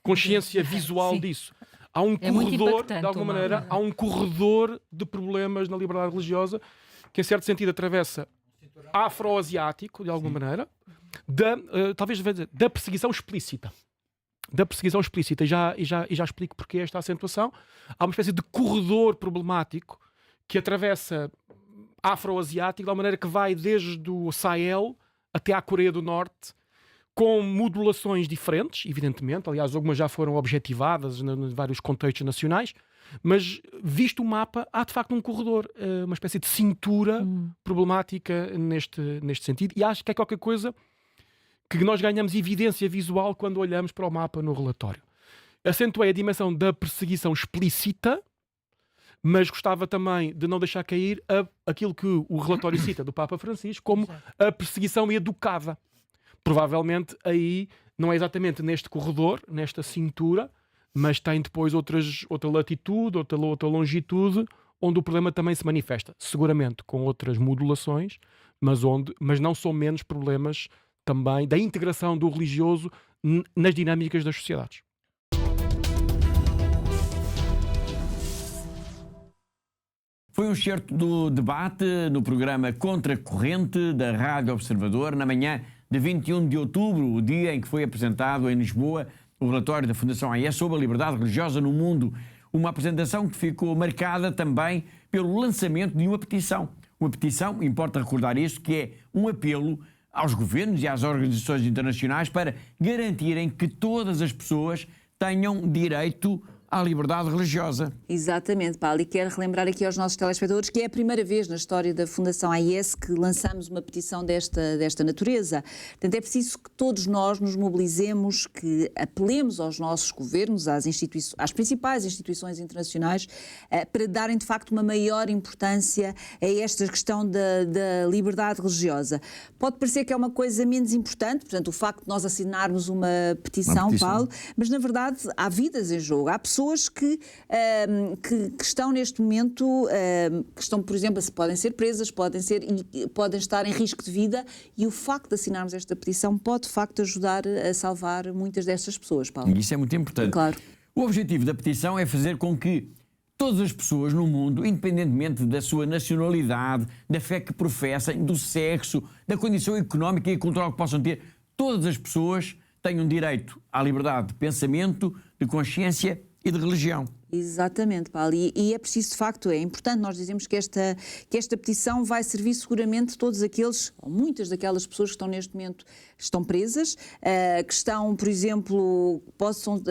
consciência visual disso. Há um corredor, de alguma maneira, há um corredor de problemas na liberdade religiosa que, em certo sentido, atravessa afro-asiático, de alguma maneira, talvez da perseguição explícita. da perseguição explícita, e já explico porque esta acentuação. Há uma espécie de corredor problemático que atravessa afro-asiático, de uma maneira que vai desde o Sahel até à Coreia do Norte, com modulações diferentes, evidentemente. Aliás, algumas já foram objetivadas em vários contextos nacionais, mas visto o mapa, há de facto um corredor, uma espécie de cintura problemática neste sentido, e acho que é qualquer coisa que nós ganhamos evidência visual quando olhamos para o mapa no relatório. Acentuei a dimensão da perseguição explícita, mas gostava também de não deixar cair aquilo que o relatório cita do Papa Francisco como a perseguição educada. Provavelmente aí não é exatamente neste corredor, nesta cintura, mas tem depois outra latitude, outra longitude, onde o problema também se manifesta. Seguramente com outras modulações, mas não são menos problemas também da integração do religioso nas dinâmicas das sociedades. Foi um excerto do debate no programa Contracorrente da Rádio Observador, na manhã de 21 de outubro, o dia em que foi apresentado em Lisboa o relatório da Fundação AES sobre a liberdade religiosa no mundo. Uma apresentação que ficou marcada também pelo lançamento de uma petição. Uma petição, importa recordar isto, que é um apelo aos governos e às organizações internacionais para garantirem que todas as pessoas tenham direito à liberdade religiosa. Exatamente, Paulo, e quero relembrar aqui aos nossos telespectadores que é a primeira vez na história da Fundação AES que lançamos uma petição desta natureza. Portanto, é preciso que todos nós nos mobilizemos, que apelemos aos nossos governos, às principais instituições internacionais, para darem de facto uma maior importância a esta questão da liberdade religiosa. Pode parecer que é uma coisa menos importante, portanto, o facto de nós assinarmos uma petição, Paulo, mas na verdade há vidas em jogo, há pessoas que estão neste momento, que estão, por exemplo, podem ser presas, podem estar em risco de vida, e o facto de assinarmos esta petição pode, de facto, ajudar a salvar muitas destas pessoas, Paulo. E isso é muito importante. Claro. O objetivo da petição é fazer com que todas as pessoas no mundo, independentemente da sua nacionalidade, da fé que professem, do sexo, da condição económica e cultural que possam ter, todas as pessoas tenham direito à liberdade de pensamento, de consciência e de religião. Exatamente, Paulo, e é preciso, de facto, é importante nós dizemos que esta petição vai servir seguramente todos aqueles, ou muitas daquelas pessoas que estão neste momento, estão presas, que estão, por exemplo, possam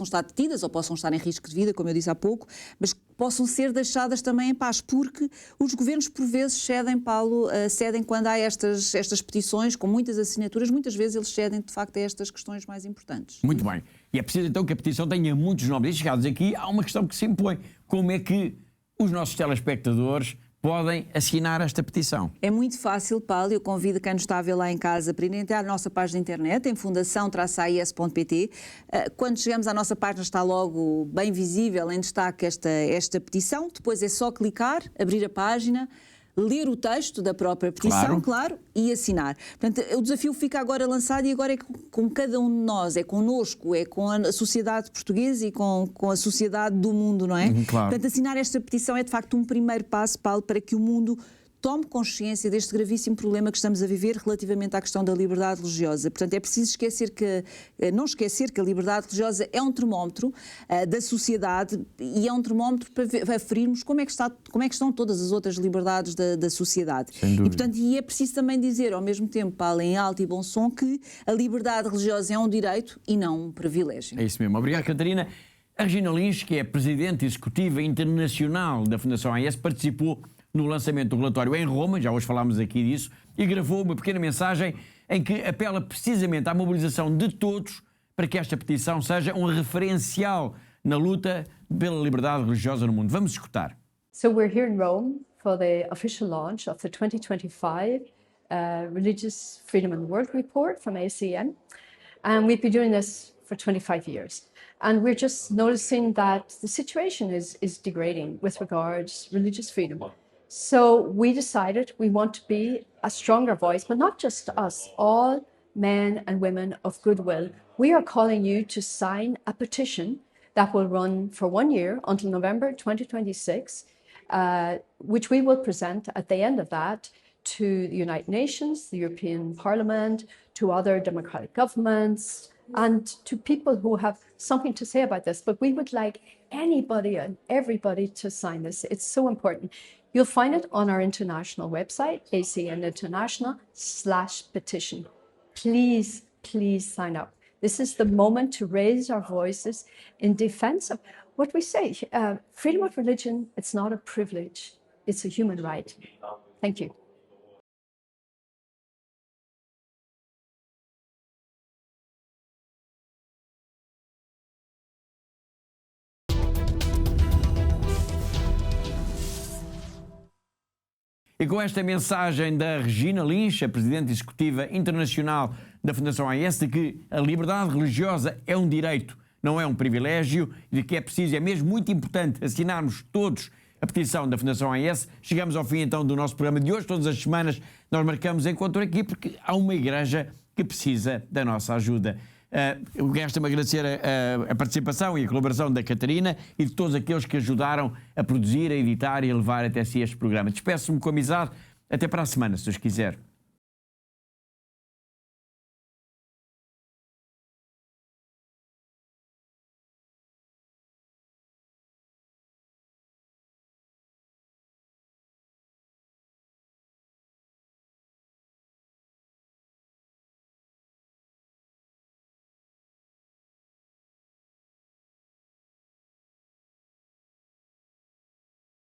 estar detidas ou possam estar em risco de vida, como eu disse há pouco, mas possam ser deixadas também em paz, porque os governos por vezes cedem, Paulo, cedem quando há estas petições com muitas assinaturas, muitas vezes eles cedem de facto a estas questões mais importantes. Muito bem. E é preciso então que a petição tenha muitos nomes. E chegados aqui, há uma questão que se impõe. Como é que os nossos telespectadores podem assinar esta petição? É muito fácil, Paulo. Eu convido quem nos está a ver lá em casa para ir entrar na nossa página de internet, em fundação-aes.pt. Quando chegamos à nossa página está logo bem visível em destaque esta petição. Depois é só clicar, abrir a página, ler o texto da própria petição, claro, e assinar. Portanto, o desafio fica agora lançado e agora é com cada um de nós, é connosco, é com a sociedade portuguesa e com a sociedade do mundo, não é? Claro. Portanto, assinar esta petição é de facto um primeiro passo, Paulo, para que o mundo tome consciência deste gravíssimo problema que estamos a viver relativamente à questão da liberdade religiosa. Portanto, é preciso não esquecer que a liberdade religiosa é um termómetro da sociedade e é um termómetro para aferirmos como é que estão todas as outras liberdades da sociedade. Sem dúvida. E, portanto, é preciso também dizer, ao mesmo tempo, Paulo, em alto e bom som, que a liberdade religiosa é um direito e não um privilégio. É isso mesmo. Obrigado, Catarina. A Regina Lins, que é Presidente Executiva Internacional da Fundação AES, participou no lançamento do relatório em Roma, já hoje falámos aqui disso, e gravou uma pequena mensagem em que apela precisamente à mobilização de todos para que esta petição seja um referencial na luta pela liberdade religiosa no mundo. Vamos escutar. So we're here in Rome for the official launch of the 2025 Religious Freedom and World Report from ACN, and we've been doing this for 25 years. And we're just noticing that the situation is degrading with regards to religious freedom. So we decided we want to be a stronger voice, but not just us, all men and women of goodwill. We are calling you to sign a petition that will run for 1 year until November 2026, which we will present at the end of that to the United Nations, the European Parliament, to other democratic governments, and to people who have something to say about this. But we would like anybody and everybody to sign this. It's so important. You'll find it on our international website, ACN International/petition. Please, please sign up. This is the moment to raise our voices in defense of what we say. Freedom of religion, it's not a privilege, it's a human right. Thank you. E com esta mensagem da Regina Lynch, a Presidente Executiva Internacional da Fundação AES, de que a liberdade religiosa é um direito, não é um privilégio, e de que é preciso, é mesmo muito importante, assinarmos todos a petição da Fundação AES, chegamos ao fim então do nosso programa de hoje. Todas as semanas nós marcamos encontro aqui porque há uma igreja que precisa da nossa ajuda. Resta-me agradecer a participação e a colaboração da Catarina e de todos aqueles que ajudaram a produzir, a editar e a levar até si este programa. Despeço-me com amizade. Até para a semana, se Deus quiser.